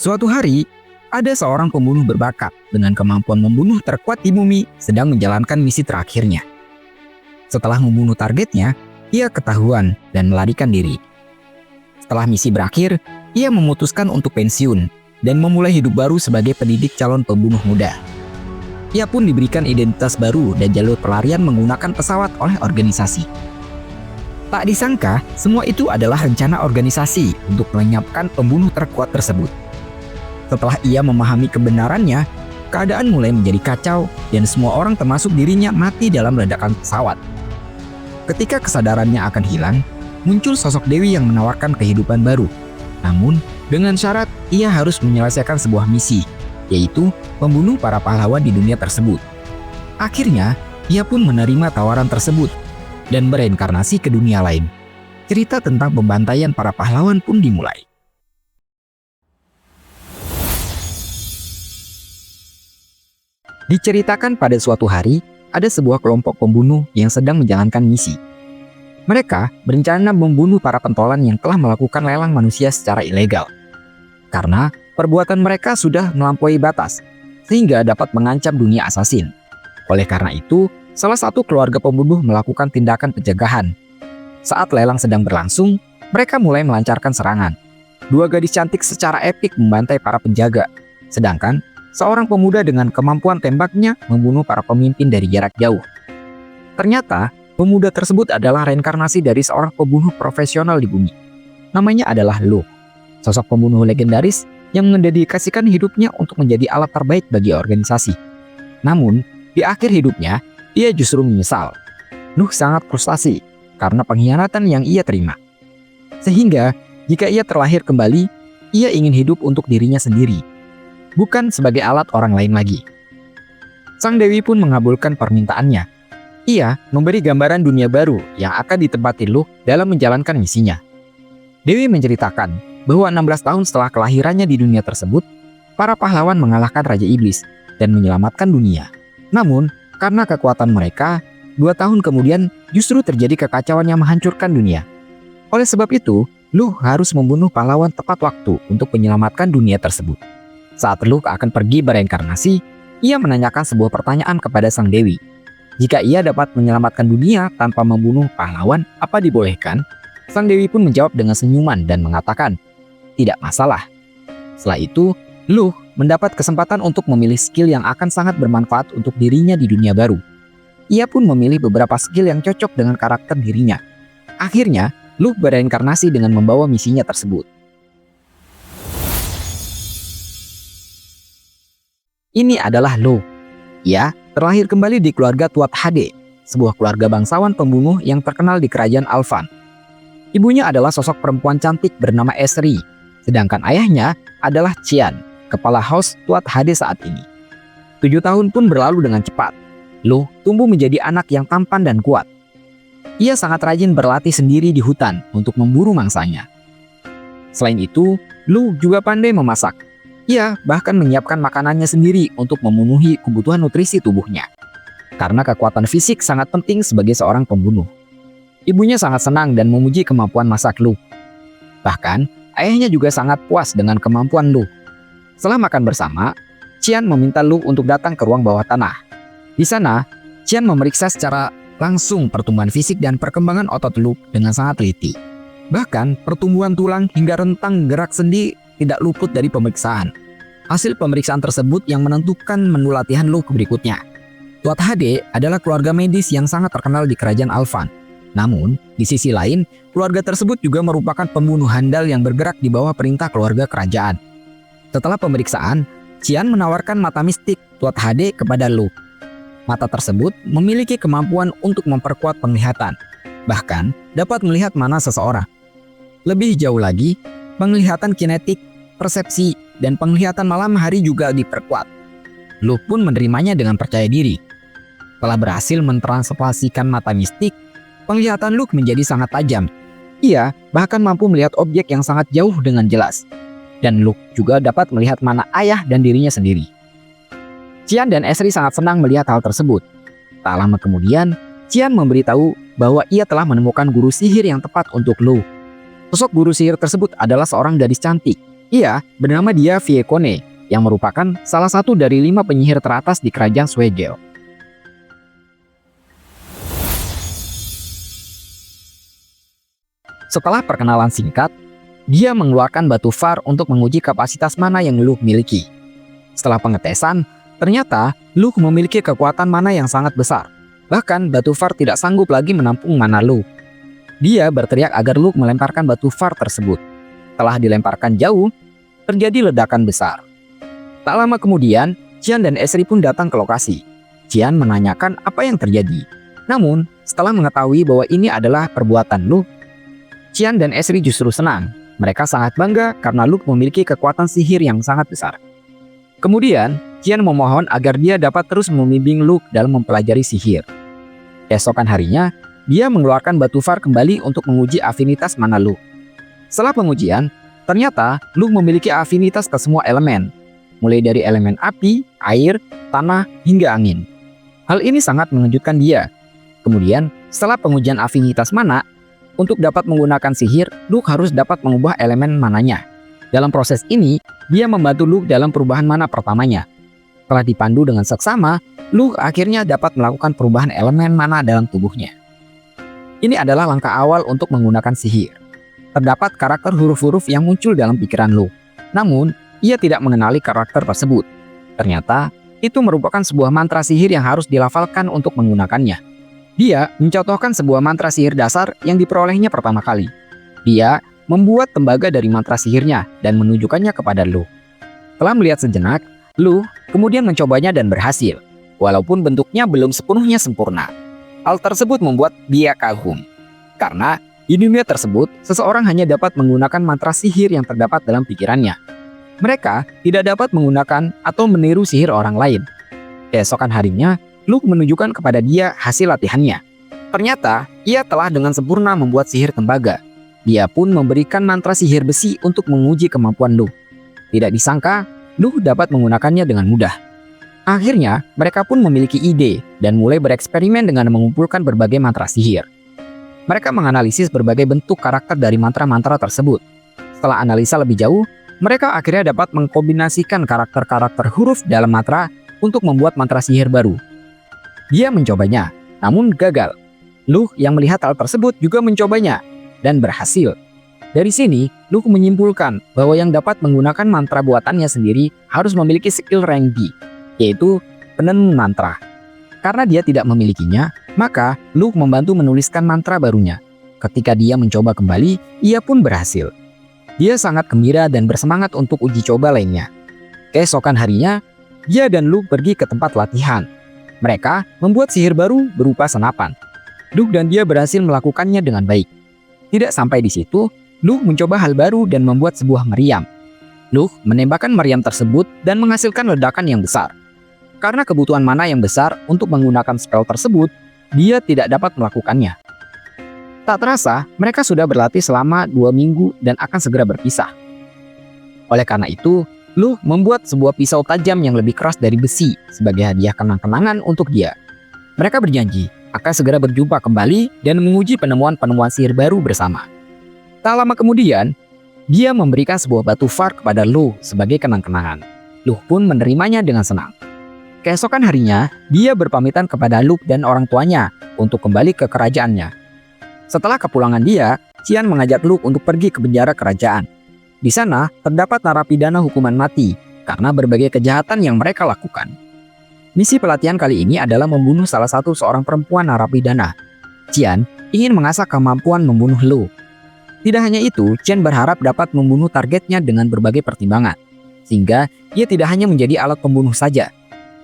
Suatu hari, ada seorang pembunuh berbakat dengan kemampuan membunuh terkuat di bumi sedang menjalankan misi terakhirnya. Setelah membunuh targetnya, ia ketahuan dan melarikan diri. Setelah misi berakhir, ia memutuskan untuk pensiun dan memulai hidup baru sebagai pendidik calon pembunuh muda. Ia pun diberikan identitas baru dan jalur pelarian menggunakan pesawat oleh organisasi. Tak disangka, semua itu adalah rencana organisasi untuk melenyapkan pembunuh terkuat tersebut. Setelah ia memahami kebenarannya, keadaan mulai menjadi kacau dan semua orang termasuk dirinya mati dalam ledakan pesawat. Ketika kesadarannya akan hilang, muncul sosok Dewi yang menawarkan kehidupan baru. Namun, dengan syarat ia harus menyelesaikan sebuah misi, yaitu membunuh para pahlawan di dunia tersebut. Akhirnya, ia pun menerima tawaran tersebut dan bereinkarnasi ke dunia lain. Cerita tentang pembantaian para pahlawan pun dimulai. Diceritakan pada suatu hari, ada sebuah kelompok pembunuh yang sedang menjalankan misi. Mereka berencana membunuh para pentolan yang telah melakukan lelang manusia secara ilegal. Karena perbuatan mereka sudah melampaui batas, sehingga dapat mengancam dunia asasin. Oleh karena itu, salah satu keluarga pembunuh melakukan tindakan pencegahan. Saat lelang sedang berlangsung, mereka mulai melancarkan serangan. Dua gadis cantik secara epik membantai para penjaga, sedangkan seorang pemuda dengan kemampuan tembaknya membunuh para pemimpin dari jarak jauh. Ternyata, pemuda tersebut adalah reinkarnasi dari seorang pembunuh profesional di bumi. Namanya adalah Luke, sosok pembunuh legendaris yang mendedikasikan hidupnya untuk menjadi alat terbaik bagi organisasi. Namun, di akhir hidupnya, ia justru menyesal. Luke sangat frustasi karena pengkhianatan yang ia terima. Sehingga, jika ia terlahir kembali, ia ingin hidup untuk dirinya sendiri, bukan sebagai alat orang lain lagi. Sang Dewi pun mengabulkan permintaannya. Ia memberi gambaran dunia baru yang akan ditempati Luke dalam menjalankan misinya. Dewi menceritakan bahwa 16 tahun setelah kelahirannya di dunia tersebut, para pahlawan mengalahkan Raja Iblis dan menyelamatkan dunia. Namun, karena kekuatan mereka, 2 tahun kemudian justru terjadi kekacauan yang menghancurkan dunia. Oleh sebab itu, Luke harus membunuh pahlawan tepat waktu untuk menyelamatkan dunia tersebut. Saat Luke akan pergi bereinkarnasi, ia menanyakan sebuah pertanyaan kepada Sang Dewi. Jika ia dapat menyelamatkan dunia tanpa membunuh pahlawan, apa dibolehkan? Sang Dewi pun menjawab dengan senyuman dan mengatakan, tidak masalah. Setelah itu, Luke mendapat kesempatan untuk memilih skill yang akan sangat bermanfaat untuk dirinya di dunia baru. Ia pun memilih beberapa skill yang cocok dengan karakter dirinya. Akhirnya, Luke bereinkarnasi dengan membawa misinya tersebut. Ini adalah Luke. Ia terlahir kembali di keluarga Tuat Hade, sebuah keluarga bangsawan pembunuh yang terkenal di kerajaan Alvan. Ibunya adalah sosok perempuan cantik bernama Esri, sedangkan ayahnya adalah Cian, kepala house Tuat Hade saat ini. 7 tahun pun berlalu dengan cepat. Luke tumbuh menjadi anak yang tampan dan kuat. Ia sangat rajin berlatih sendiri di hutan untuk memburu mangsanya. Selain itu, Luke juga pandai memasak. Ia bahkan menyiapkan makanannya sendiri untuk memenuhi kebutuhan nutrisi tubuhnya. Karena kekuatan fisik sangat penting sebagai seorang pembunuh. Ibunya sangat senang dan memuji kemampuan masak Luke. Bahkan, ayahnya juga sangat puas dengan kemampuan Luke. Setelah makan bersama, Cian meminta Luke untuk datang ke ruang bawah tanah. Di sana, Cian memeriksa secara langsung pertumbuhan fisik dan perkembangan otot Luke dengan sangat teliti. Bahkan, pertumbuhan tulang hingga rentang gerak sendi tidak luput dari pemeriksaan. Hasil pemeriksaan tersebut yang menentukan menu latihan Luke berikutnya. Tuat Hade adalah keluarga medis yang sangat terkenal di kerajaan Alvan. Namun, di sisi lain, keluarga tersebut juga merupakan pembunuh handal yang bergerak di bawah perintah keluarga kerajaan. Setelah pemeriksaan, Cian menawarkan mata mistik Tuat Hade kepada Luke. Mata tersebut memiliki kemampuan untuk memperkuat penglihatan, bahkan dapat melihat mana seseorang. Lebih jauh lagi, penglihatan kinetik, persepsi, dan penglihatan malam hari juga diperkuat. Luke pun menerimanya dengan percaya diri. Setelah berhasil mentransformasikan mata mistik, penglihatan Luke menjadi sangat tajam. Ia bahkan mampu melihat objek yang sangat jauh dengan jelas. Dan Luke juga dapat melihat mana ayah dan dirinya sendiri. Cian dan Esri sangat senang melihat hal tersebut. Tak lama kemudian, Cian memberitahu bahwa ia telah menemukan guru sihir yang tepat untuk Luke. Sosok guru sihir tersebut adalah seorang gadis cantik Ia bernama Dia Viekone, yang merupakan salah satu dari 5 penyihir teratas di kerajaan Swegel. Setelah perkenalan singkat, dia mengeluarkan batu far untuk menguji kapasitas mana yang Luke miliki. Setelah pengetesan, ternyata Luke memiliki kekuatan mana yang sangat besar. Bahkan batu far tidak sanggup lagi menampung mana Luke. Dia berteriak agar Luke melemparkan batu far tersebut. Setelah dilemparkan jauh, terjadi ledakan besar. Tak lama kemudian, Qian dan Esri pun datang ke lokasi. Qian menanyakan apa yang terjadi. Namun, setelah mengetahui bahwa ini adalah perbuatan Luke, Qian dan Esri justru senang. Mereka sangat bangga karena Luke memiliki kekuatan sihir yang sangat besar. Kemudian, Qian memohon agar dia dapat terus membimbing Luke dalam mempelajari sihir. Keesokan harinya, dia mengeluarkan batu far kembali untuk menguji afinitas mana Luke. Setelah pengujian, ternyata Luke memiliki afinitas ke semua elemen, mulai dari elemen api, air, tanah, hingga angin. Hal ini sangat mengejutkan dia. Kemudian, setelah pengujian afinitas mana, untuk dapat menggunakan sihir, Luke harus dapat mengubah elemen mananya. Dalam proses ini, dia membantu Luke dalam perubahan mana pertamanya. Setelah dipandu dengan seksama, Luke akhirnya dapat melakukan perubahan elemen mana dalam tubuhnya. Ini adalah langkah awal untuk menggunakan sihir. Terdapat karakter huruf-huruf yang muncul dalam pikiran Luke. Namun, ia tidak mengenali karakter tersebut. Ternyata, itu merupakan sebuah mantra sihir yang harus dilafalkan untuk menggunakannya. Dia mencontohkan sebuah mantra sihir dasar yang diperolehnya pertama kali. Dia membuat tembaga dari mantra sihirnya dan menunjukkannya kepada Luke. Setelah melihat sejenak, Luke kemudian mencobanya dan berhasil, walaupun bentuknya belum sepenuhnya sempurna. Hal tersebut membuat dia kagum, karena di dunia tersebut, seseorang hanya dapat menggunakan mantra sihir yang terdapat dalam pikirannya. Mereka tidak dapat menggunakan atau meniru sihir orang lain. Keesokan harinya, Luke menunjukkan kepada dia hasil latihannya. Ternyata, ia telah dengan sempurna membuat sihir tembaga. Dia pun memberikan mantra sihir besi untuk menguji kemampuan Luke. Tidak disangka, Luke dapat menggunakannya dengan mudah. Akhirnya, mereka pun memiliki ide dan mulai bereksperimen dengan mengumpulkan berbagai mantra sihir. Mereka menganalisis berbagai bentuk karakter dari mantra-mantra tersebut. Setelah analisa lebih jauh, mereka akhirnya dapat mengkombinasikan karakter-karakter huruf dalam mantra untuk membuat mantra sihir baru. Dia mencobanya, namun gagal. Luke yang melihat hal tersebut juga mencobanya, dan berhasil. Dari sini, Luke menyimpulkan bahwa yang dapat menggunakan mantra buatannya sendiri harus memiliki skill rank B, yaitu penenun mantra. Karena dia tidak memilikinya, maka Luke membantu menuliskan mantra barunya. Ketika dia mencoba kembali, ia pun berhasil. Dia sangat gembira dan bersemangat untuk uji coba lainnya. Keesokan harinya, dia dan Luke pergi ke tempat latihan. Mereka membuat sihir baru berupa senapan. Luke dan dia berhasil melakukannya dengan baik. Tidak sampai di situ, Luke mencoba hal baru dan membuat sebuah meriam. Luke menembakkan meriam tersebut dan menghasilkan ledakan yang besar. Karena kebutuhan mana yang besar untuk menggunakan spell tersebut, dia tidak dapat melakukannya. Tak terasa, mereka sudah berlatih selama 2 minggu dan akan segera berpisah. Oleh karena itu, Luke membuat sebuah pisau tajam yang lebih keras dari besi sebagai hadiah kenang-kenangan untuk dia. Mereka berjanji akan segera berjumpa kembali dan menguji penemuan-penemuan sihir baru bersama. Tak lama kemudian, dia memberikan sebuah batu far kepada Luke sebagai kenang-kenangan. Luke pun menerimanya dengan senang. Keesokan harinya, dia berpamitan kepada Luke dan orang tuanya untuk kembali ke kerajaannya. Setelah kepulangan dia, Qian mengajak Luke untuk pergi ke penjara kerajaan. Di sana terdapat narapidana hukuman mati karena berbagai kejahatan yang mereka lakukan. Misi pelatihan kali ini adalah membunuh salah satu seorang perempuan narapidana. Qian ingin mengasah kemampuan membunuh Luke. Tidak hanya itu, Qian berharap dapat membunuh targetnya dengan berbagai pertimbangan, sehingga ia tidak hanya menjadi alat pembunuh saja.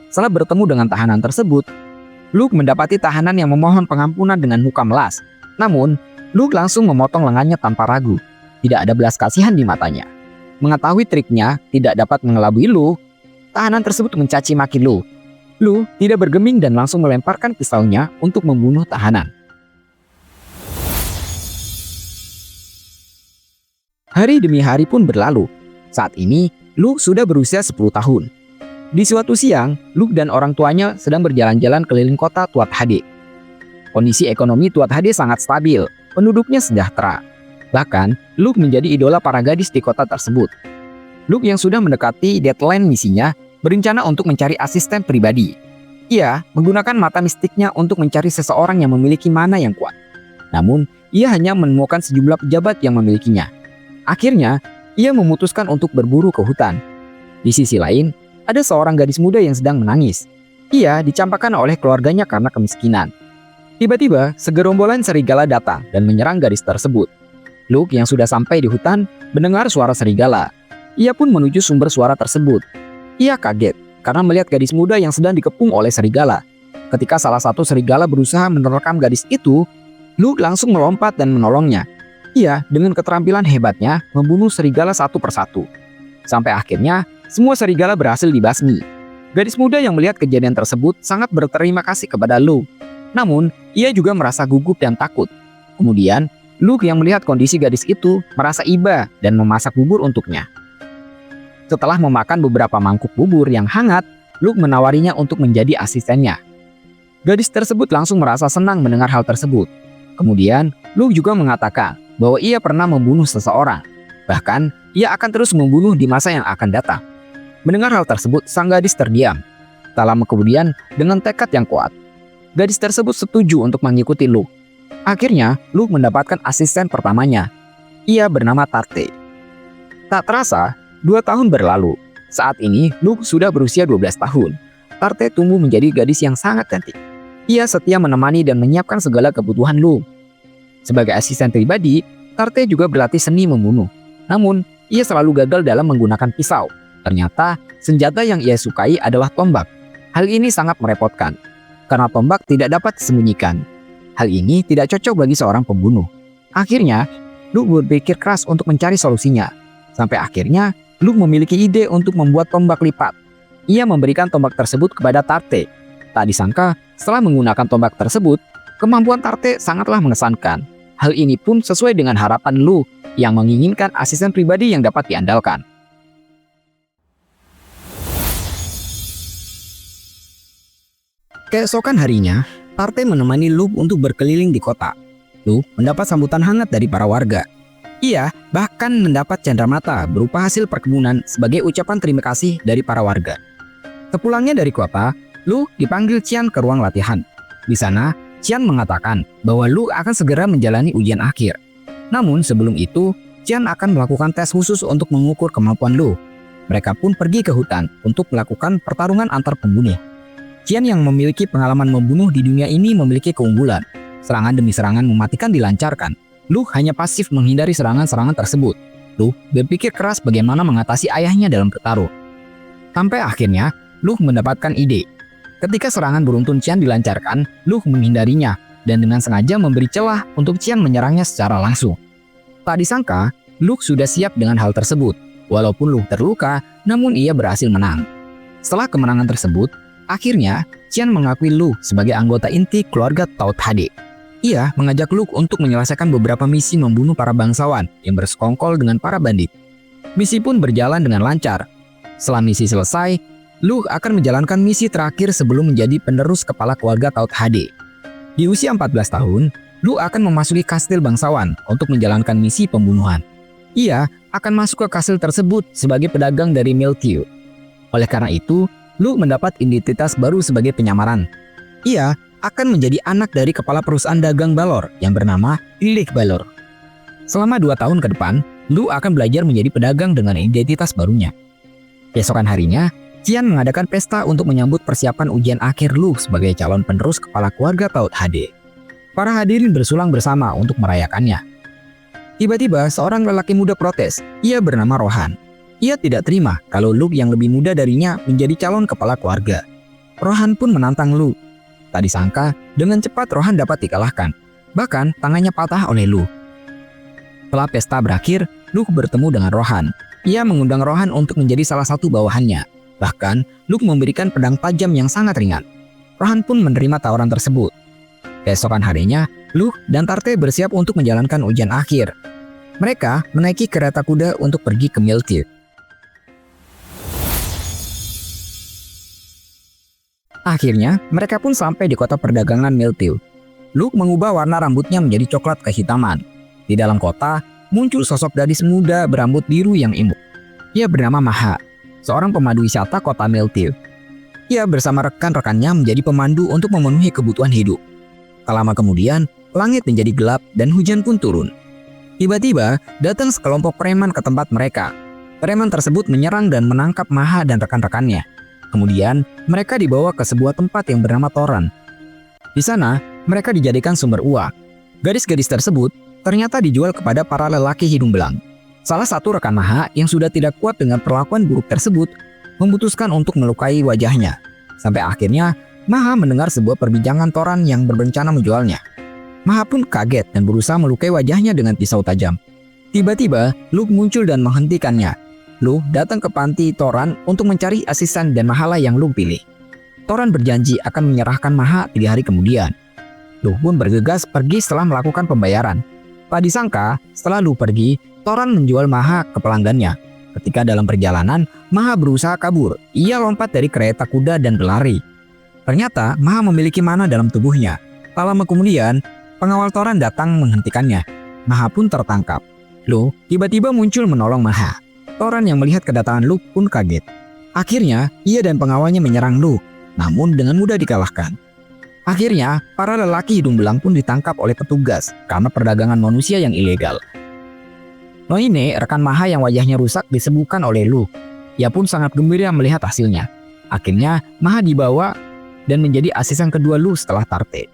Setelah bertemu dengan tahanan tersebut, Luke mendapati tahanan yang memohon pengampunan dengan muka melas. Namun, Luke langsung memotong lengannya tanpa ragu. Tidak ada belas kasihan di matanya. Mengetahui triknya tidak dapat mengelabui Luke, tahanan tersebut mencaci maki Luke. Luke tidak bergeming dan langsung melemparkan pisaunya untuk membunuh tahanan. Hari demi hari pun berlalu. Saat ini, Luke sudah berusia 10 tahun. Di suatu siang, Luke dan orang tuanya sedang berjalan-jalan keliling kota Tuat Hade. Kondisi ekonomi Tuat Hade sangat stabil, penduduknya sejahtera. Bahkan, Luke menjadi idola para gadis di kota tersebut. Luke yang sudah mendekati deadline misinya berencana untuk mencari asisten pribadi. Ia menggunakan mata mistiknya untuk mencari seseorang yang memiliki mana yang kuat. Namun, ia hanya menemukan sejumlah pejabat yang memilikinya. Akhirnya, ia memutuskan untuk berburu ke hutan. Di sisi lain, ada seorang gadis muda yang sedang menangis. Ia dicampakkan oleh keluarganya karena kemiskinan. Tiba-tiba, segerombolan serigala datang dan menyerang gadis tersebut. Luke yang sudah sampai di hutan mendengar suara serigala. Ia pun menuju sumber suara tersebut. Ia kaget karena melihat gadis muda yang sedang dikepung oleh serigala. Ketika salah satu serigala berusaha menerkam gadis itu, Luke langsung melompat dan menolongnya. Ia dengan keterampilan hebatnya membunuh serigala satu persatu. Sampai akhirnya, semua serigala berhasil dibasmi. Gadis muda yang melihat kejadian tersebut sangat berterima kasih kepada Luke. Namun, ia juga merasa gugup dan takut. Kemudian, Luke yang melihat kondisi gadis itu merasa iba dan memasak bubur untuknya. Setelah memakan beberapa mangkuk bubur yang hangat, Luke menawarinya untuk menjadi asistennya. Gadis tersebut langsung merasa senang mendengar hal tersebut. Kemudian, Luke juga mengatakan bahwa ia pernah membunuh seseorang. Bahkan, ia akan terus membunuh di masa yang akan datang. Mendengar hal tersebut, sang gadis terdiam. Tak lama kemudian, dengan tekad yang kuat, gadis tersebut setuju untuk mengikuti Luke. Akhirnya, Luke mendapatkan asisten pertamanya. Ia bernama Tarte. Tak terasa, 2 tahun berlalu. Saat ini, Luke sudah berusia 12 tahun. Tarte tumbuh menjadi gadis yang sangat cantik. Ia setia menemani dan menyiapkan segala kebutuhan Luke. Sebagai asisten pribadi, Tarte juga berlatih seni membunuh. Namun, ia selalu gagal dalam menggunakan pisau. Ternyata, senjata yang ia sukai adalah tombak. Hal ini sangat merepotkan, karena tombak tidak dapat disembunyikan. Hal ini tidak cocok bagi seorang pembunuh. Akhirnya, Luke berpikir keras untuk mencari solusinya. Sampai akhirnya, Luke memiliki ide untuk membuat tombak lipat. Ia memberikan tombak tersebut kepada Tarte. Tak disangka, setelah menggunakan tombak tersebut, kemampuan Tarte sangatlah mengesankan. Hal ini pun sesuai dengan harapan Luke yang menginginkan asisten pribadi yang dapat diandalkan. Keesokan harinya, Tarte menemani Luke untuk berkeliling di kota. Luke mendapat sambutan hangat dari para warga. Ia bahkan mendapat cenderamata berupa hasil perkebunan sebagai ucapan terima kasih dari para warga. Sepulangnya dari kota, Luke dipanggil Qian ke ruang latihan. Di sana, Qian mengatakan bahwa Luke akan segera menjalani ujian akhir. Namun sebelum itu, Qian akan melakukan tes khusus untuk mengukur kemampuan Luke. Mereka pun pergi ke hutan untuk melakukan pertarungan antar pembunuh. Qian yang memiliki pengalaman membunuh di dunia ini memiliki keunggulan. Serangan demi serangan mematikan dilancarkan. Luke hanya pasif menghindari serangan-serangan tersebut. Luke berpikir keras bagaimana mengatasi ayahnya dalam bertarung. Sampai akhirnya, Luke mendapatkan ide. Ketika serangan beruntun Qian dilancarkan, Luke menghindarinya dan dengan sengaja memberi celah untuk Qian menyerangnya secara langsung. Tak disangka, Luke sudah siap dengan hal tersebut. Walaupun Luke terluka, namun ia berhasil menang. Setelah kemenangan tersebut, akhirnya Qian mengakui Luke sebagai anggota inti keluarga Tao Hade. Ia mengajak Luke untuk menyelesaikan beberapa misi membunuh para bangsawan yang bersekongkol dengan para bandit. Misi pun berjalan dengan lancar. Setelah misi selesai, Luke akan menjalankan misi terakhir sebelum menjadi penerus kepala keluarga Tao Hade. Di usia 14 tahun, Luke akan memasuki kastil bangsawan untuk menjalankan misi pembunuhan. Ia akan masuk ke kastil tersebut sebagai pedagang dari Miltiu. Oleh karena itu, Luke mendapat identitas baru sebagai penyamaran. Ia akan menjadi anak dari kepala perusahaan dagang Balor yang bernama Illich Balor. Selama 2 tahun ke depan, Luke akan belajar menjadi pedagang dengan identitas barunya. Keesokan harinya, Qian mengadakan pesta untuk menyambut persiapan ujian akhir Luke sebagai calon penerus kepala keluarga Tao Hade. Para hadirin bersulang bersama untuk merayakannya. Tiba-tiba, seorang lelaki muda protes. Ia bernama Rohan. Ia tidak terima kalau Luke yang lebih muda darinya menjadi calon kepala keluarga. Rohan pun menantang Luke. Tak disangka, dengan cepat Rohan dapat dikalahkan. Bahkan, tangannya patah oleh Luke. Setelah pesta berakhir, Luke bertemu dengan Rohan. Ia mengundang Rohan untuk menjadi salah satu bawahannya. Bahkan, Luke memberikan pedang tajam yang sangat ringan. Rohan pun menerima tawaran tersebut. Keesokan harinya, Luke dan Tarte bersiap untuk menjalankan ujian akhir. Mereka menaiki kereta kuda untuk pergi ke Miltiu. Akhirnya, mereka pun sampai di kota perdagangan Miltiu. Luke mengubah warna rambutnya menjadi coklat kehitaman. Di dalam kota, muncul sosok gadis muda berambut biru yang imut. Ia bernama Maha, seorang pemandu wisata kota Meltiu. Ia bersama rekan-rekannya menjadi pemandu untuk memenuhi kebutuhan hidup. Tak lama kemudian, langit menjadi gelap dan hujan pun turun. Tiba-tiba, datang sekelompok preman ke tempat mereka. Preman tersebut menyerang dan menangkap Maha dan rekan-rekannya. Kemudian, mereka dibawa ke sebuah tempat yang bernama Toran. Di sana, mereka dijadikan sumber uang. Gadis-gadis tersebut ternyata dijual kepada para lelaki hidung belang. Salah satu rekan Maha yang sudah tidak kuat dengan perlakuan buruk tersebut, memutuskan untuk melukai wajahnya. Sampai akhirnya, Maha mendengar sebuah perbincangan Toran yang berencana menjualnya. Maha pun kaget dan berusaha melukai wajahnya dengan pisau tajam. Tiba-tiba, Luke muncul dan menghentikannya. Luke datang ke panti Toran untuk mencari asisten dan Mahala yang Luke pilih. Toran berjanji akan menyerahkan Maha 3 hari kemudian. Luke pun bergegas pergi setelah melakukan pembayaran. Tak disangka, setelah Luke pergi, Toran menjual Maha ke pelanggannya. Ketika dalam perjalanan, Maha berusaha kabur. Ia lompat dari kereta kuda dan berlari. Ternyata, Maha memiliki mana dalam tubuhnya. Tak lama kemudian, pengawal Toran datang menghentikannya. Maha pun tertangkap. Luke tiba-tiba muncul menolong Maha. Toran yang melihat kedatangan Luke pun kaget. Akhirnya, ia dan pengawalnya menyerang Luke, namun dengan mudah dikalahkan. Akhirnya, para lelaki hidung belang pun ditangkap oleh petugas karena perdagangan manusia yang ilegal. Noine, rekan Maha yang wajahnya rusak, disembuhkan oleh Luke. Ia pun sangat gembira melihat hasilnya. Akhirnya, Maha dibawa dan menjadi asisten kedua Luke setelah Tarte.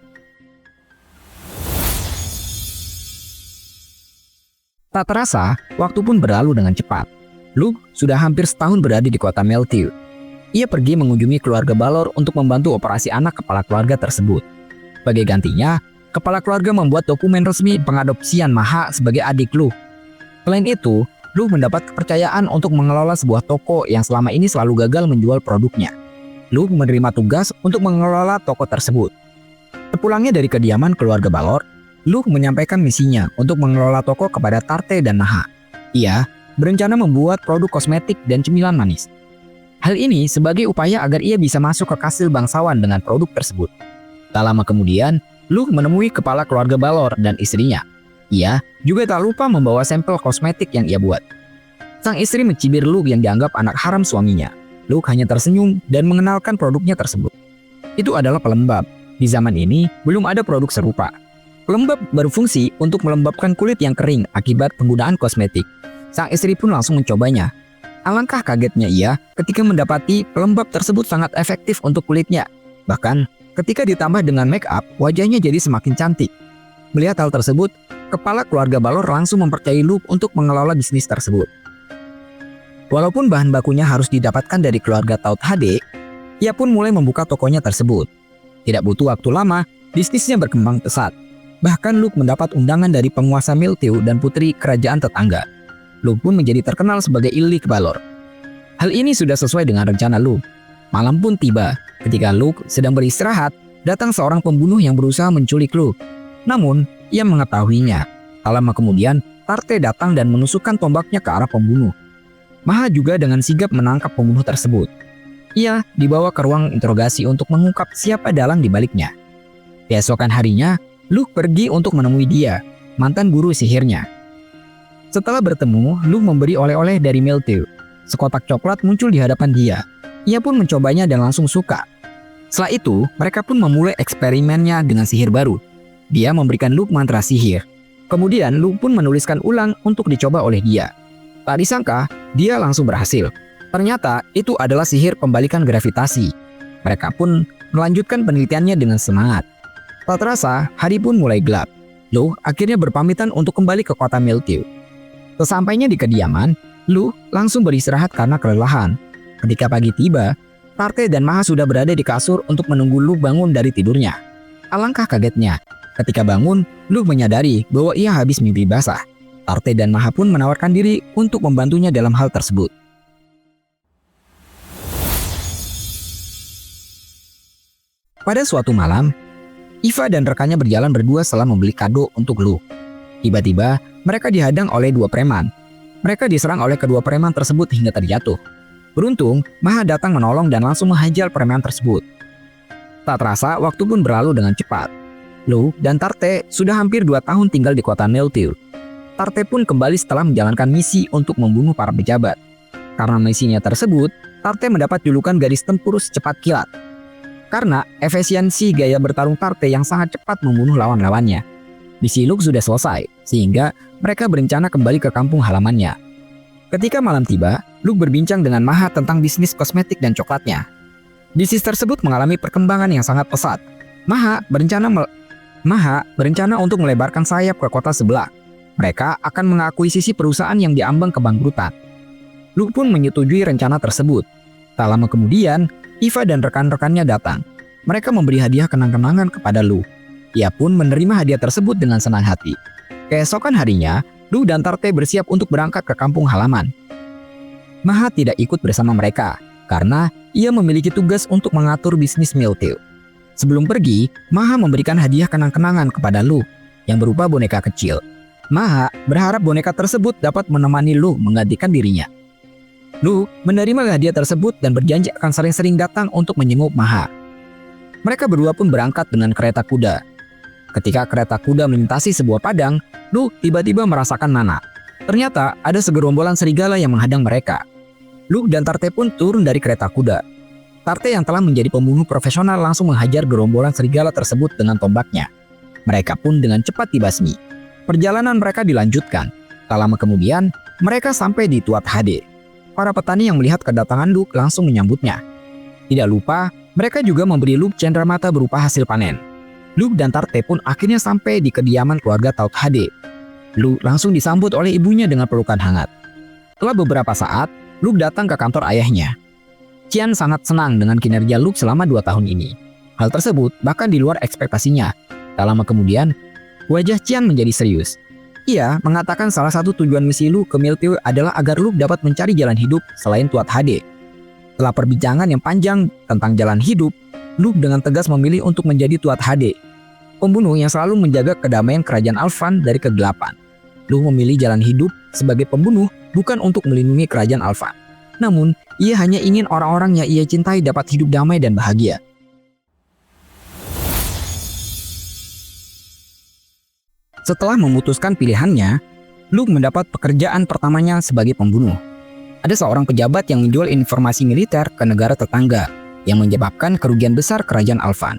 Tak terasa, waktu pun berlalu dengan cepat. Luke sudah hampir setahun berada di kota Meltiu. Ia pergi mengunjungi keluarga Balor untuk membantu operasi anak kepala keluarga tersebut. Sebagai gantinya, kepala keluarga membuat dokumen resmi pengadopsian Maha sebagai adik Luke. Selain itu, Luke mendapat kepercayaan untuk mengelola sebuah toko yang selama ini selalu gagal menjual produknya. Luke menerima tugas untuk mengelola toko tersebut. Sepulangnya dari kediaman keluarga Balor, Luke menyampaikan misinya untuk mengelola toko kepada Tarte dan Maha. Ia berencana membuat produk kosmetik dan cemilan manis. Hal ini sebagai upaya agar ia bisa masuk ke kastil bangsawan dengan produk tersebut. Tak lama kemudian, Luke menemui kepala keluarga Balor dan istrinya. Ia juga tak lupa membawa sampel kosmetik yang ia buat. Sang istri mencibir Luke yang dianggap anak haram suaminya. Luke hanya tersenyum dan mengenalkan produknya tersebut. Itu adalah pelembab. Di zaman ini, belum ada produk serupa. Pelembab berfungsi untuk melembabkan kulit yang kering akibat penggunaan kosmetik. Sang istri pun langsung mencobanya. Alangkah kagetnya ia ketika mendapati pelembab tersebut sangat efektif untuk kulitnya. Bahkan, ketika ditambah dengan make up, wajahnya jadi semakin cantik. Melihat hal tersebut, kepala keluarga Balor langsung mempercayai Luke untuk mengelola bisnis tersebut. Walaupun bahan bakunya harus didapatkan dari keluarga Taut HD, ia pun mulai membuka tokonya tersebut. Tidak butuh waktu lama, bisnisnya berkembang pesat. Bahkan Luke mendapat undangan dari penguasa Meltiu dan putri kerajaan tetangga. Luke pun menjadi terkenal sebagai Illik Balor. Hal ini sudah sesuai dengan rencana Luke. Malam pun tiba, ketika Luke sedang beristirahat, datang seorang pembunuh yang berusaha menculik Luke. Namun, ia mengetahuinya. Tak lama kemudian, Tarte datang dan menusukkan tombaknya ke arah pembunuh. Maha juga dengan sigap menangkap pembunuh tersebut. Ia dibawa ke ruang interogasi untuk mengungkap siapa dalang di baliknya. Keesokan harinya, Luke pergi untuk menemui dia, mantan guru sihirnya. Setelah bertemu, Luke memberi oleh-oleh dari Meltiu. Sekotak coklat muncul di hadapan dia. Ia pun mencobanya dan langsung suka. Setelah itu, mereka pun memulai eksperimennya dengan sihir baru. Dia memberikan Luke mantra sihir. Kemudian Luke pun menuliskan ulang untuk dicoba oleh dia. Tak disangka, dia langsung berhasil. Ternyata itu adalah sihir pembalikan gravitasi. Mereka pun melanjutkan penelitiannya dengan semangat. Tak terasa, hari pun mulai gelap. Luke akhirnya berpamitan untuk kembali ke kota Meltiu. Sesampainya di kediaman, Luke langsung beristirahat karena kelelahan. Ketika pagi tiba, Tarte dan Maha sudah berada di kasur untuk menunggu Luke bangun dari tidurnya. Alangkah kagetnya, ketika bangun, Luke menyadari bahwa ia habis mimpi basah. Tarte dan Maha pun menawarkan diri untuk membantunya dalam hal tersebut. Pada suatu malam, Eva dan rekannya berjalan berdua setelah membeli kado untuk Luke. Tiba-tiba, mereka dihadang oleh 2 preman. Mereka diserang oleh kedua preman tersebut hingga terjatuh. Beruntung, Maha datang menolong dan langsung menghajar preman tersebut. Tak terasa, waktu pun berlalu dengan cepat. Luke dan Tarte sudah hampir 2 tahun tinggal di kota Meltiu. Tarte pun kembali setelah menjalankan misi untuk membunuh para pejabat. Karena misinya tersebut, Tarte mendapat julukan gadis tempur secepat kilat. Karena efisiensi gaya bertarung Tarte yang sangat cepat membunuh lawan-lawannya. Misi Luke sudah selesai, sehingga mereka berencana kembali ke kampung halamannya. Ketika malam tiba, Luke berbincang dengan Maha tentang bisnis kosmetik dan coklatnya. Bisnis tersebut mengalami perkembangan yang sangat pesat. Maha berencana untuk melebarkan sayap ke kota sebelah. Mereka akan mengakuisisi perusahaan yang diambang kebangkrutan. Luke pun menyetujui rencana tersebut. Tak lama kemudian, Eva dan rekan-rekannya datang. Mereka memberi hadiah kenang-kenangan kepada Luke. Ia pun menerima hadiah tersebut dengan senang hati. Keesokan harinya, Luke dan Tarte bersiap untuk berangkat ke kampung halaman. Maha tidak ikut bersama mereka, karena ia memiliki tugas untuk mengatur bisnis Milteau. Sebelum pergi, Maha memberikan hadiah kenang-kenangan kepada Luke, yang berupa boneka kecil. Maha berharap boneka tersebut dapat menemani Luke menggantikan dirinya. Luke menerima hadiah tersebut dan berjanji akan sering-sering datang untuk menjenguk Maha. Mereka berdua pun berangkat dengan kereta kuda. Ketika kereta kuda melintasi sebuah padang, Luke tiba-tiba merasakan nanak. Ternyata ada segerombolan serigala yang menghadang mereka. Luke dan Tarte pun turun dari kereta kuda. Tarte yang telah menjadi pembunuh profesional langsung menghajar gerombolan serigala tersebut dengan tombaknya. Mereka pun dengan cepat dibasmi. Perjalanan mereka dilanjutkan. Tak lama kemudian, mereka sampai di Tuat Hade. Para petani yang melihat kedatangan Luke langsung menyambutnya. Tidak lupa, mereka juga memberi Luke cenderamata berupa hasil panen. Luke dan Tarte pun akhirnya sampai di kediaman keluarga Tuat Hade. Luke langsung disambut oleh ibunya dengan pelukan hangat. Setelah beberapa saat, Luke datang ke kantor ayahnya. Qian sangat senang dengan kinerja Luke selama 2 tahun ini. Hal tersebut bahkan di luar ekspektasinya. Tak lama kemudian, wajah Qian menjadi serius. Ia mengatakan salah satu tujuan misi Luke ke Milteau adalah agar Luke dapat mencari jalan hidup selain Tuat Hade. Setelah perbincangan yang panjang tentang jalan hidup, Luke dengan tegas memilih untuk menjadi Tuat Hade, pembunuh yang selalu menjaga kedamaian kerajaan Alfan dari kegelapan. Luke memilih jalan hidup sebagai pembunuh bukan untuk melindungi kerajaan Alfan. Namun, ia hanya ingin orang-orang yang ia cintai dapat hidup damai dan bahagia. Setelah memutuskan pilihannya, Luke mendapat pekerjaan pertamanya sebagai pembunuh. Ada seorang pejabat yang menjual informasi militer ke negara tetangga, yang menyebabkan kerugian besar kerajaan Alfan.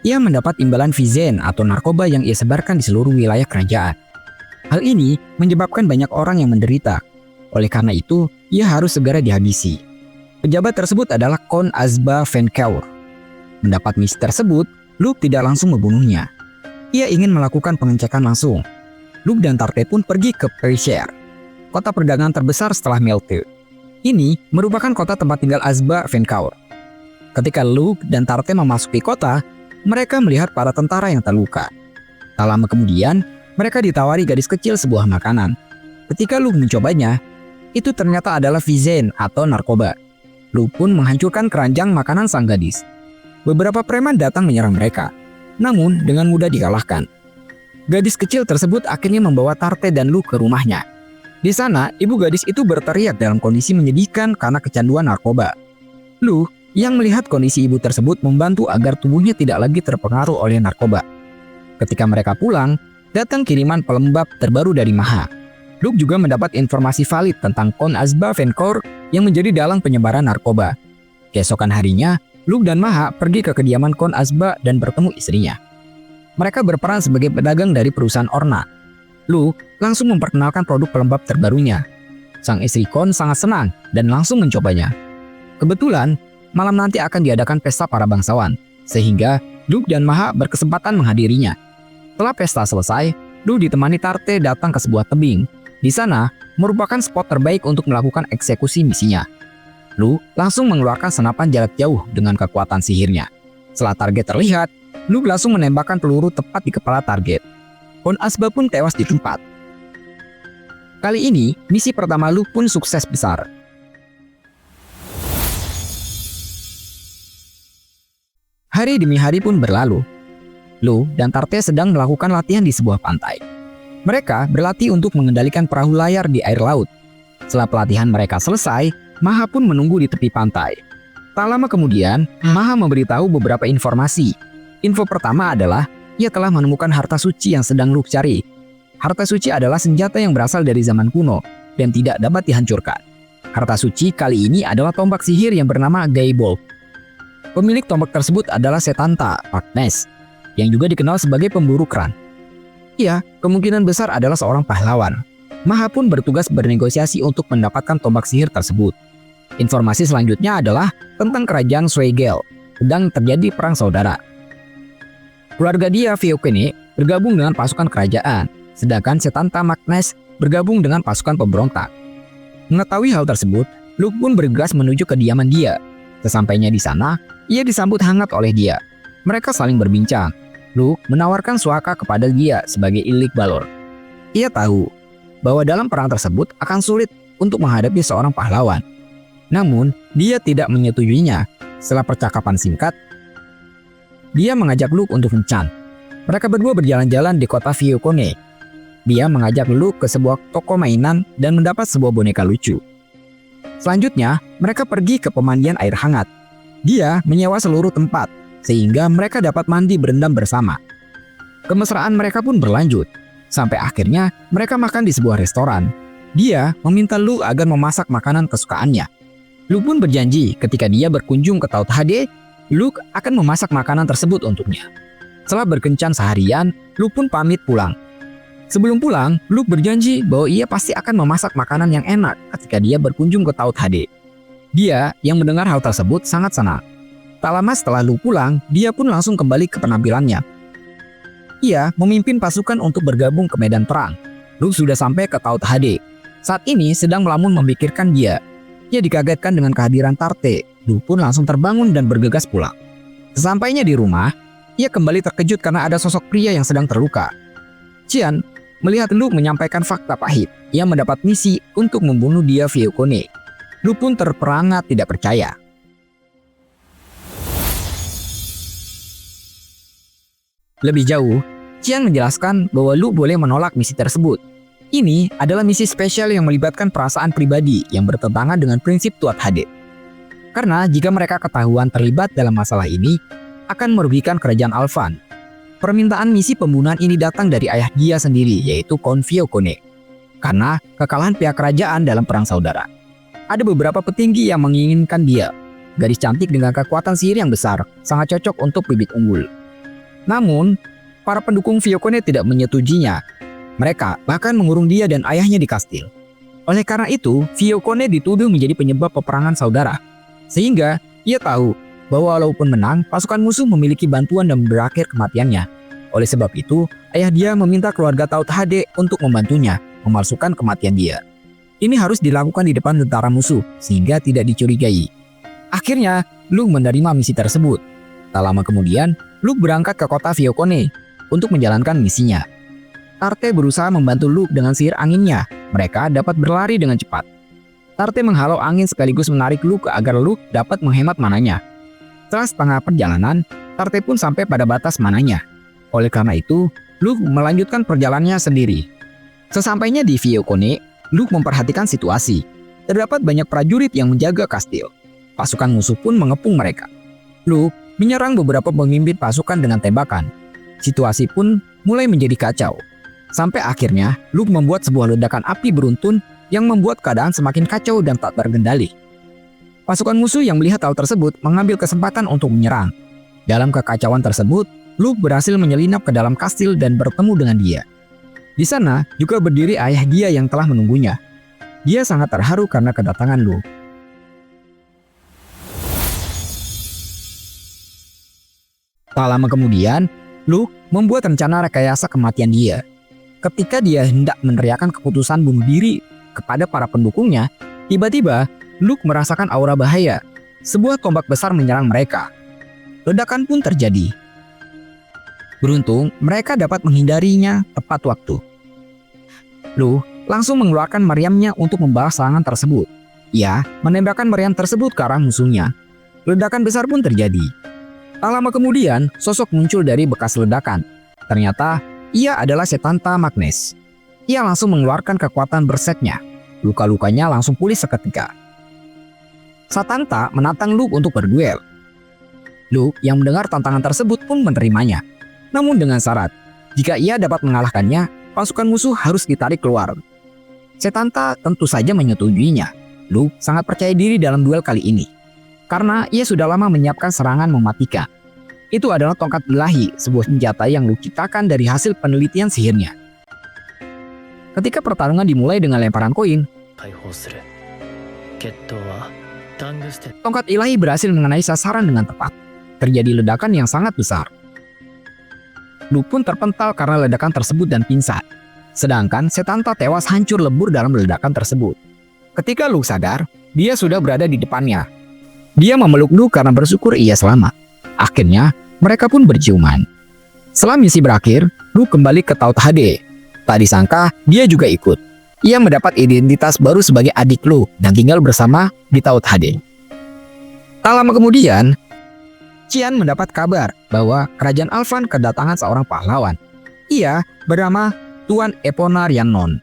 Ia mendapat imbalan Vizen atau narkoba yang ia sebarkan di seluruh wilayah kerajaan. Hal ini menyebabkan banyak orang yang menderita. Oleh karena itu, ia harus segera dihabisi. Pejabat tersebut adalah Kon Azba Venkaur. Mendapat misi tersebut, Luke tidak langsung membunuhnya. Ia ingin melakukan pengecekan langsung. Luke dan Tarte pun pergi ke Perisher, kota perdagangan terbesar setelah Milteau. Ini merupakan kota tempat tinggal Azba Venkaur. Ketika Luke dan Tarte memasuki kota, mereka melihat para tentara yang terluka. Tak lama kemudian, mereka ditawari gadis kecil sebuah makanan. Ketika Luke mencobanya, itu ternyata adalah Vizen atau narkoba. Luke pun menghancurkan keranjang makanan sang gadis. Beberapa preman datang menyerang mereka, namun dengan mudah dikalahkan. Gadis kecil tersebut akhirnya membawa Tarte dan Luke ke rumahnya. Di sana, ibu gadis itu berteriak dalam kondisi menyedihkan karena kecanduan narkoba. Luke yang melihat kondisi ibu tersebut membantu agar tubuhnya tidak lagi terpengaruh oleh narkoba. Ketika mereka pulang, datang kiriman pelembab terbaru dari Maha. Luke juga mendapat informasi valid tentang Kon Azba Venkaur yang menjadi dalang penyebaran narkoba. Keesokan harinya, Luke dan Maha pergi ke kediaman Kon Azba dan bertemu istrinya. Mereka berperan sebagai pedagang dari perusahaan Orna. Luke langsung memperkenalkan produk pelembab terbarunya. Sang istri Kon sangat senang dan langsung mencobanya. Kebetulan, malam nanti akan diadakan pesta para bangsawan, sehingga Luke dan Maha berkesempatan menghadirinya. Setelah pesta selesai, Luke ditemani Tarte datang ke sebuah tebing. Di sana, merupakan spot terbaik untuk melakukan eksekusi misinya. Luke langsung mengeluarkan senapan jarak jauh dengan kekuatan sihirnya. Setelah target terlihat, Luke langsung menembakkan peluru tepat di kepala target. Kon Azba pun tewas di tempat. Kali ini, misi pertama Luke pun sukses besar. Hari demi hari pun berlalu. Luke dan Tarte sedang melakukan latihan di sebuah pantai. Mereka berlatih untuk mengendalikan perahu layar di air laut. Setelah pelatihan mereka selesai, Maha pun menunggu di tepi pantai. Tak lama kemudian, Maha memberitahu beberapa informasi. Info pertama adalah, ia telah menemukan harta suci yang sedang Luke cari. Harta suci adalah senjata yang berasal dari zaman kuno dan tidak dapat dihancurkan. Harta suci kali ini adalah tombak sihir yang bernama Gaebolg. Pemilik tombak tersebut adalah Setanta Magnus, yang juga dikenal sebagai pemburu keran. Ia kemungkinan besar adalah seorang pahlawan. Maha pun bertugas bernegosiasi untuk mendapatkan tombak sihir tersebut. Informasi selanjutnya adalah tentang kerajaan Schweigel. Sedang terjadi perang saudara. Keluarga dia, Fiokene, bergabung dengan pasukan kerajaan, sedangkan Setanta Magnus bergabung dengan pasukan pemberontak. Mengetahui hal tersebut, Luke pun bergegas menuju kediaman dia. Sesampainya di sana, ia disambut hangat oleh dia. Mereka saling berbincang. Luke menawarkan Suaka kepada dia sebagai Ilik Balor. Ia tahu bahwa dalam perang tersebut akan sulit untuk menghadapi seorang pahlawan. Namun, dia tidak menyetujuinya. Setelah percakapan singkat, dia mengajak Luke untuk kencan. Mereka berdua berjalan-jalan di kota Fiokone. Dia mengajak Luke ke sebuah toko mainan dan mendapat sebuah boneka lucu. Selanjutnya, mereka pergi ke pemandian air hangat. Dia menyewa seluruh tempat, sehingga mereka dapat mandi berendam bersama. Kemesraan mereka pun berlanjut, sampai akhirnya mereka makan di sebuah restoran. Dia meminta Luke agar memasak makanan kesukaannya. Luke pun berjanji ketika dia berkunjung ke Taut Hade, Luke akan memasak makanan tersebut untuknya. Setelah berkencan seharian, Luke pun pamit pulang. Sebelum pulang, Luke berjanji bahwa ia pasti akan memasak makanan yang enak ketika dia berkunjung ke Taut Hade. Dia yang mendengar hal tersebut sangat senang. Tak lama setelah Luke pulang, dia pun langsung kembali ke penampilannya. Ia memimpin pasukan untuk bergabung ke medan perang. Luke sudah sampai ke Taut Hade. Saat ini sedang melamun memikirkan dia. Ia dikagetkan dengan kehadiran Tarte. Luke pun langsung terbangun dan bergegas pulang. Sesampainya di rumah, ia kembali terkejut karena ada sosok pria yang sedang terluka. Qian melihat Luke menyampaikan fakta pahit. Ia mendapat misi untuk membunuh dia Fiokone. Luke pun terperangat tidak percaya. Lebih jauh, Qian menjelaskan bahwa Luke boleh menolak misi tersebut. Ini adalah misi spesial yang melibatkan perasaan pribadi yang bertentangan dengan prinsip Tuat Hade. Karena jika mereka ketahuan terlibat dalam masalah ini, akan merugikan kerajaan Alfan. Permintaan misi pembunuhan ini datang dari ayah dia sendiri, yaitu Count Fiokone. Karena kekalahan pihak kerajaan dalam perang saudara. Ada beberapa petinggi yang menginginkan dia. Gadis cantik dengan kekuatan sihir yang besar, sangat cocok untuk bibit unggul. Namun, para pendukung Fiokone tidak menyetujuinya. Mereka bahkan mengurung dia dan ayahnya di kastil. Oleh karena itu, Fiokone dituduh menjadi penyebab peperangan saudara. Sehingga, ia tahu bahwa walaupun menang, pasukan musuh memiliki bantuan dan berakhir kematiannya. Oleh sebab itu, ayah dia meminta keluarga Taut Hade untuk membantunya, memalsukan kematian dia. Ini harus dilakukan di depan tentara musuh, sehingga tidak dicurigai. Akhirnya, Luke menerima misi tersebut. Tak lama kemudian, Luke berangkat ke kota Fiokone untuk menjalankan misinya. Tarte berusaha membantu Luke dengan sihir anginnya. Mereka dapat berlari dengan cepat. Tarte menghalau angin sekaligus menarik Luke agar Luke dapat menghemat mananya. Setelah setengah perjalanan, Tarte pun sampai pada batas mananya. Oleh karena itu, Luke melanjutkan perjalanannya sendiri. Sesampainya di Fiokone, Luke memperhatikan situasi. Terdapat banyak prajurit yang menjaga kastil. Pasukan musuh pun mengepung mereka. Luke menyerang beberapa pemimpin pasukan dengan tembakan. Situasi pun mulai menjadi kacau. Sampai akhirnya, Luke membuat sebuah ledakan api beruntun yang membuat keadaan semakin kacau dan tak terkendali. Pasukan musuh yang melihat hal tersebut mengambil kesempatan untuk menyerang. Dalam kekacauan tersebut, Luke berhasil menyelinap ke dalam kastil dan bertemu dengan dia. Di sana juga berdiri ayah dia yang telah menunggunya. Dia sangat terharu karena kedatangan Luke. Tak lama kemudian, Luke membuat rencana rekayasa kematian dia. Ketika dia hendak meneriakkan keputusan bunuh diri kepada para pendukungnya, tiba-tiba Luke merasakan aura bahaya. Sebuah tombak besar menyerang mereka. Ledakan pun terjadi. Beruntung, mereka dapat menghindarinya tepat waktu. Luke langsung mengeluarkan meriamnya untuk membalas serangan tersebut. Ia menembakkan meriam tersebut ke arah musuhnya. Ledakan besar pun terjadi. Tak lama kemudian, sosok muncul dari bekas ledakan. Ternyata, ia adalah Setanta Magnus. Ia langsung mengeluarkan kekuatan berseknya. Luka-lukanya langsung pulih seketika. Setanta menantang Luke untuk berduel. Luke yang mendengar tantangan tersebut pun menerimanya. Namun dengan syarat, jika ia dapat mengalahkannya, pasukan musuh harus ditarik keluar. Setanta tentu saja menyetujuinya. Luke sangat percaya diri dalam duel kali ini, karena ia sudah lama menyiapkan serangan mematikan. Itu adalah tongkat ilahi, sebuah senjata yang Luke ciptakan dari hasil penelitian sihirnya. Ketika pertarungan dimulai dengan lemparan koin, tongkat ilahi berhasil mengenai sasaran dengan tepat. Terjadi ledakan yang sangat besar. Luke pun terpental karena ledakan tersebut dan pingsan. Sedangkan Setanta tewas hancur lebur dalam ledakan tersebut. Ketika Luke sadar, dia sudah berada di depannya. Dia memeluk Luke karena bersyukur ia selamat. Akhirnya, mereka pun berciuman. Setelah misi berakhir, Luke kembali ke Taught HD. Tak disangka, dia juga ikut. Ia mendapat identitas baru sebagai adik Luke dan tinggal bersama di Taught HD. Tak lama kemudian, Qian mendapat kabar bahwa kerajaan Alvan kedatangan seorang pahlawan. Ia bernama Tuan Epona Rhiannon.